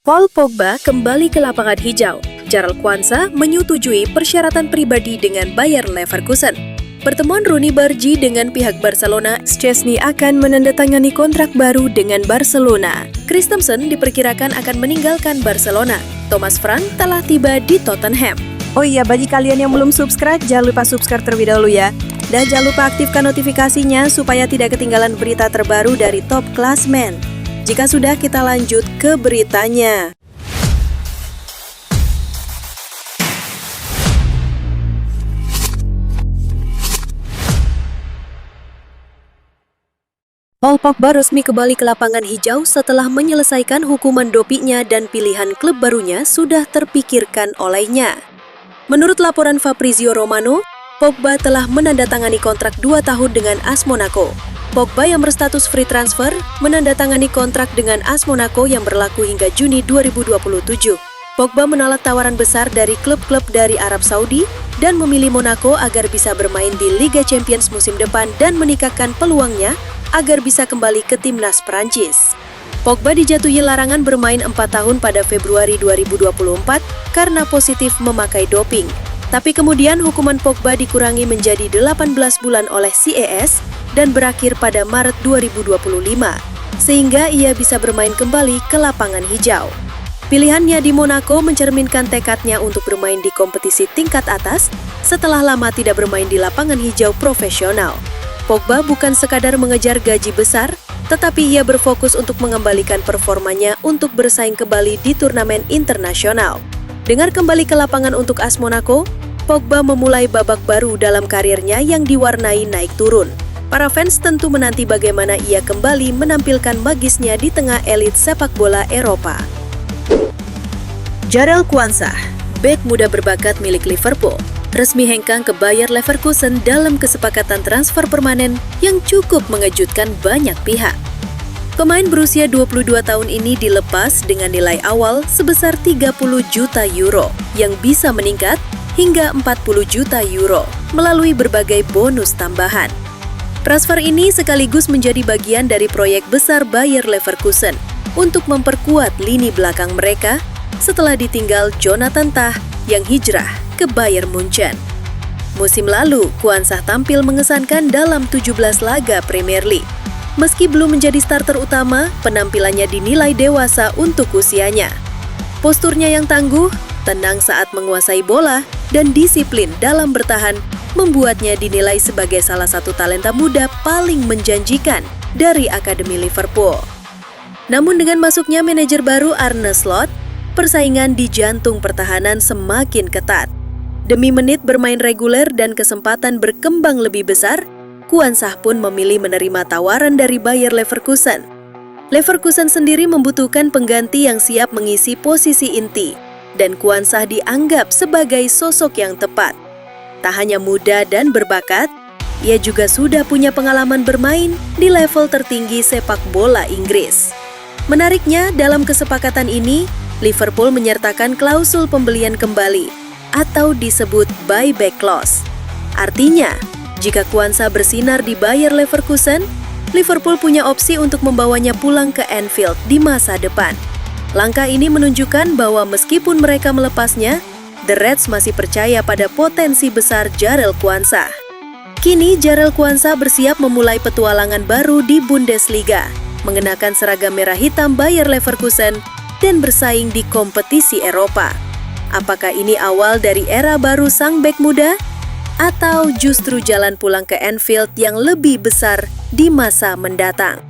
Paul Pogba kembali ke lapangan hijau. Gerald Kwanza menyetujui persyaratan pribadi dengan Bayer Leverkusen. Pertemuan Rooney Bargi dengan pihak Barcelona, Szczesny akan menandatangani kontrak baru dengan Barcelona. Christensen diperkirakan akan meninggalkan Barcelona. Thomas Frank telah tiba di Tottenham. Oh iya, bagi kalian yang belum subscribe, jangan lupa subscribe terlebih dahulu ya. Dan jangan lupa aktifkan notifikasinya supaya tidak ketinggalan berita terbaru dari Top Klasmen. Jika sudah, kita lanjut ke beritanya. Paul Pogba resmi kembali ke lapangan hijau setelah menyelesaikan hukuman dopingnya dan pilihan klub barunya sudah terpikirkan olehnya. Menurut laporan Fabrizio Romano, Pogba telah menandatangani kontrak 2 tahun dengan AS Monaco. Pogba yang berstatus free transfer menandatangani kontrak dengan AS Monaco yang berlaku hingga Juni 2027. Pogba menolak tawaran besar dari klub-klub dari Arab Saudi dan memilih Monaco agar bisa bermain di Liga Champions musim depan dan meningkatkan peluangnya agar bisa kembali ke timnas Prancis. Pogba dijatuhi larangan bermain 4 tahun pada Februari 2024 karena positif memakai doping. Tapi kemudian hukuman Pogba dikurangi menjadi 18 bulan oleh CAS dan berakhir pada Maret 2025, sehingga ia bisa bermain kembali ke lapangan hijau. Pilihannya di Monaco mencerminkan tekadnya untuk bermain di kompetisi tingkat atas setelah lama tidak bermain di lapangan hijau profesional. Pogba bukan sekadar mengejar gaji besar, tetapi ia berfokus untuk mengembalikan performanya untuk bersaing kembali di turnamen internasional. Dengan kembali ke lapangan untuk AS Monaco, Pogba memulai babak baru dalam karirnya yang diwarnai naik turun. Para fans tentu menanti bagaimana ia kembali menampilkan magisnya di tengah elit sepak bola Eropa. Gerald Kwanza, bek muda berbakat milik Liverpool, resmi hengkang ke Bayer Leverkusen dalam kesepakatan transfer permanen yang cukup mengejutkan banyak pihak. Pemain berusia 22 tahun ini dilepas dengan nilai awal sebesar 30 juta euro yang bisa meningkat hingga 40 juta euro melalui berbagai bonus tambahan. Transfer ini sekaligus menjadi bagian dari proyek besar Bayer Leverkusen untuk memperkuat lini belakang mereka setelah ditinggal Jonathan Tah yang hijrah ke Bayern Munchen. Musim lalu, Kwanza tampil mengesankan dalam 17 laga Premier League. Meski belum menjadi starter utama, penampilannya dinilai dewasa untuk usianya. Posturnya yang tangguh, tenang saat menguasai bola, dan disiplin dalam bertahan membuatnya dinilai sebagai salah satu talenta muda paling menjanjikan dari Akademi Liverpool. Namun dengan masuknya manajer baru Arne Slot, persaingan di jantung pertahanan semakin ketat. Demi menit bermain reguler dan kesempatan berkembang lebih besar, Kwanza pun memilih menerima tawaran dari Bayer Leverkusen. Leverkusen sendiri membutuhkan pengganti yang siap mengisi posisi inti, dan Kwanza dianggap sebagai sosok yang tepat. Tak hanya muda dan berbakat, ia juga sudah punya pengalaman bermain di level tertinggi sepak bola Inggris. Menariknya, dalam kesepakatan ini, Liverpool menyertakan klausul pembelian kembali atau disebut buyback clause. Artinya, jika Kwanza bersinar di Bayer Leverkusen, Liverpool punya opsi untuk membawanya pulang ke Anfield di masa depan. Langkah ini menunjukkan bahwa meskipun mereka melepasnya, The Reds masih percaya pada potensi besar Gerald Kwanza. Kini Gerald Kwanza bersiap memulai petualangan baru di Bundesliga, mengenakan seragam merah hitam Bayer Leverkusen dan bersaing di kompetisi Eropa. Apakah ini awal dari era baru sang bek muda? Atau justru jalan pulang ke Anfield yang lebih besar di masa mendatang?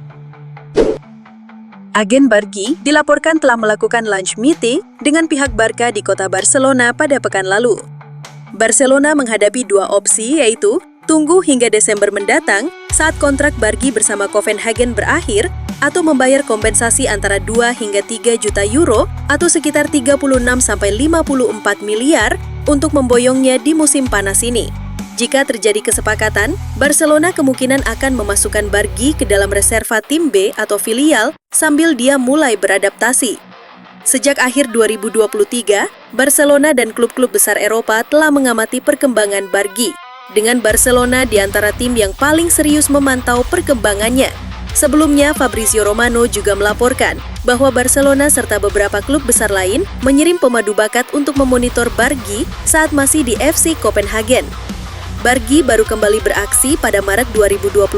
Agen Bargi dilaporkan telah melakukan lunch meeting dengan pihak Barca di kota Barcelona pada pekan lalu. Barcelona menghadapi 2 opsi, yaitu tunggu hingga Desember mendatang saat kontrak Bargi bersama Copenhagen berakhir, atau membayar kompensasi antara 2 hingga 3 juta euro atau sekitar 36-54 miliar untuk memboyongnya di musim panas ini. Jika terjadi kesepakatan, Barcelona kemungkinan akan memasukkan Bargi ke dalam reserva tim B atau filial sambil dia mulai beradaptasi. Sejak akhir 2023, Barcelona dan klub-klub besar Eropa telah mengamati perkembangan Bargi, dengan Barcelona di antara tim yang paling serius memantau perkembangannya. Sebelumnya, Fabrizio Romano juga melaporkan bahwa Barcelona serta beberapa klub besar lain mengirim pemadu bakat untuk memonitor Bargy saat masih di FC Copenhagen. Bargy baru kembali beraksi pada Maret 2025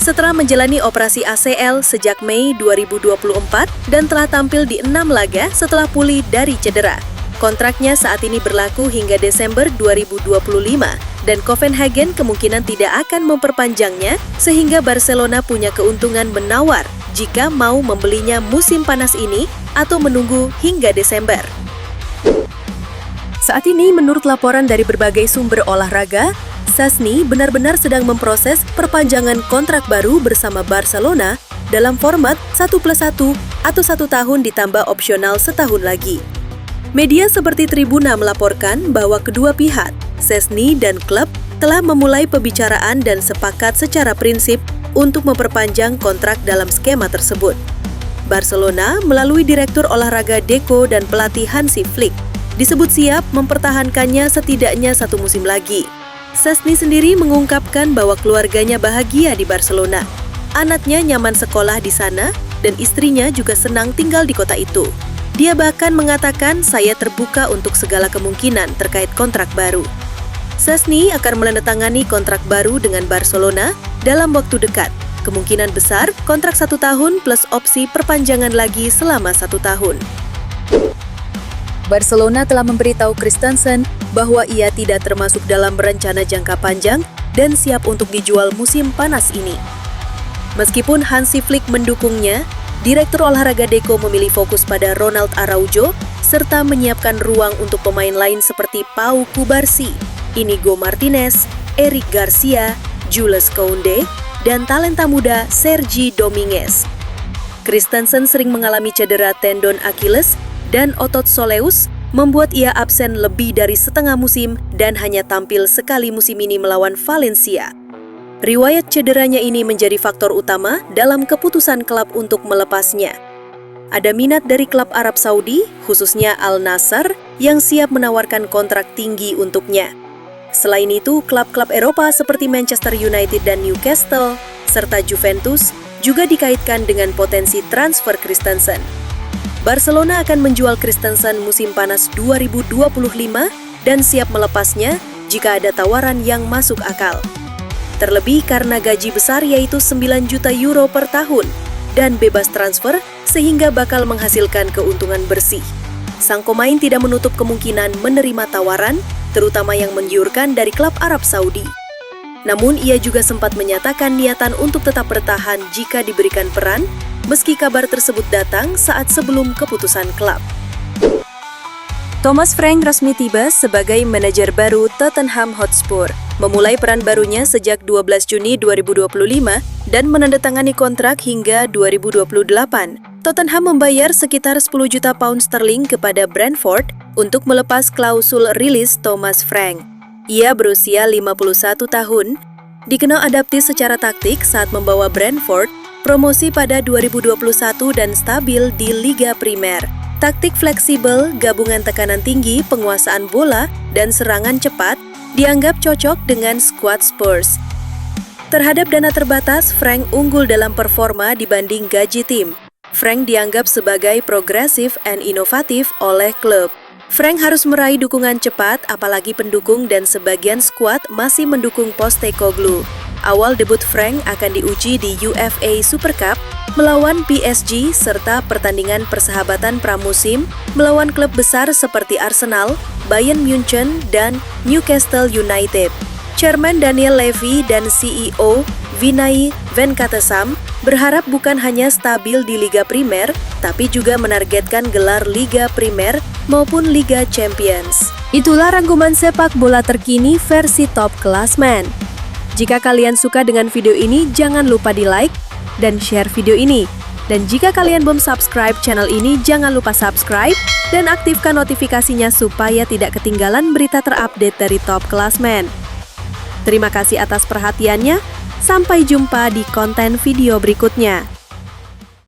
setelah menjalani operasi ACL sejak Mei 2024 dan telah tampil di 6 laga setelah pulih dari cedera. Kontraknya saat ini berlaku hingga Desember 2025 dan Copenhagen kemungkinan tidak akan memperpanjangnya sehingga Barcelona punya keuntungan menawar jika mau membelinya musim panas ini atau menunggu hingga Desember. Saat ini menurut laporan dari berbagai sumber olahraga, Szczęsny benar-benar sedang memproses perpanjangan kontrak baru bersama Barcelona dalam format 1+1 atau 1 tahun ditambah opsional setahun lagi. Media seperti Tribuna melaporkan bahwa kedua pihak, Szczęsny dan klub, telah memulai pembicaraan dan sepakat secara prinsip untuk memperpanjang kontrak dalam skema tersebut. Barcelona melalui Direktur Olahraga Deco dan pelatih Hansi Flick disebut siap mempertahankannya setidaknya 1 musim lagi. Szczęsny sendiri mengungkapkan bahwa keluarganya bahagia di Barcelona. Anaknya nyaman sekolah di sana dan istrinya juga senang tinggal di kota itu. Dia bahkan mengatakan, "Saya terbuka untuk segala kemungkinan terkait kontrak baru." Szczęsny akan menandatangani kontrak baru dengan Barcelona dalam waktu dekat. Kemungkinan besar kontrak 1 tahun plus opsi perpanjangan lagi selama 1 tahun. Barcelona telah memberitahu Christensen bahwa ia tidak termasuk dalam rencana jangka panjang dan siap untuk dijual musim panas ini. Meskipun Hansi Flick mendukungnya, Direktur Olahraga Deco memilih fokus pada Ronald Araujo serta menyiapkan ruang untuk pemain lain seperti Pau Cubarsí, Inigo Martinez, Eric Garcia, Jules Koundé, dan talenta muda Sergi Dominguez. Christensen sering mengalami cedera tendon Achilles dan otot soleus, membuat ia absen lebih dari setengah musim dan hanya tampil sekali musim ini melawan Valencia. Riwayat cederanya ini menjadi faktor utama dalam keputusan klub untuk melepasnya. Ada minat dari klub Arab Saudi, khususnya Al Nassr, yang siap menawarkan kontrak tinggi untuknya. Selain itu, klub-klub Eropa seperti Manchester United dan Newcastle, serta Juventus juga dikaitkan dengan potensi transfer Christensen. Barcelona akan menjual Christensen musim panas 2025 dan siap melepasnya jika ada tawaran yang masuk akal. Terlebih karena gaji besar yaitu 9 juta euro per tahun dan bebas transfer sehingga bakal menghasilkan keuntungan bersih. Sang pemain tidak menutup kemungkinan menerima tawaran, terutama yang menggiurkan dari klub Arab Saudi. Namun ia juga sempat menyatakan niatan untuk tetap bertahan jika diberikan peran, meski kabar tersebut datang saat sebelum keputusan klub. Thomas Frank resmi tiba sebagai manajer baru Tottenham Hotspur, memulai peran barunya sejak 12 Juni 2025 dan menandatangani kontrak hingga 2028. Tottenham membayar sekitar 10 juta pound sterling kepada Brentford untuk melepas klausul rilis Thomas Frank. Ia berusia 51 tahun, dikenal adaptif secara taktik saat membawa Brentford promosi pada 2021 dan stabil di Liga Primer. Taktik fleksibel, gabungan tekanan tinggi, penguasaan bola, dan serangan cepat dianggap cocok dengan skuad Spurs. Terhadap dana terbatas, Frank unggul dalam performa dibanding gaji tim. Frank dianggap sebagai progresif dan inovatif oleh klub. Frank harus meraih dukungan cepat, apalagi pendukung dan sebagian skuad masih mendukung Postecoglou. Awal debut Frank akan diuji di UEFA Super Cup melawan PSG serta pertandingan persahabatan pramusim melawan klub besar seperti Arsenal, Bayern Munchen, dan Newcastle United. Chairman Daniel Levy dan CEO Vinay Venkatesam berharap bukan hanya stabil di Liga Primer, tapi juga menargetkan gelar Liga Primer maupun Liga Champions. Itulah rangkuman sepak bola terkini versi Top Klasmen. Jika kalian suka dengan video ini, jangan lupa di-like dan share video ini. Dan jika kalian belum subscribe channel ini, jangan lupa subscribe dan aktifkan notifikasinya supaya tidak ketinggalan berita terupdate dari Top Klasmen. Terima kasih atas perhatiannya. Sampai jumpa di konten video berikutnya.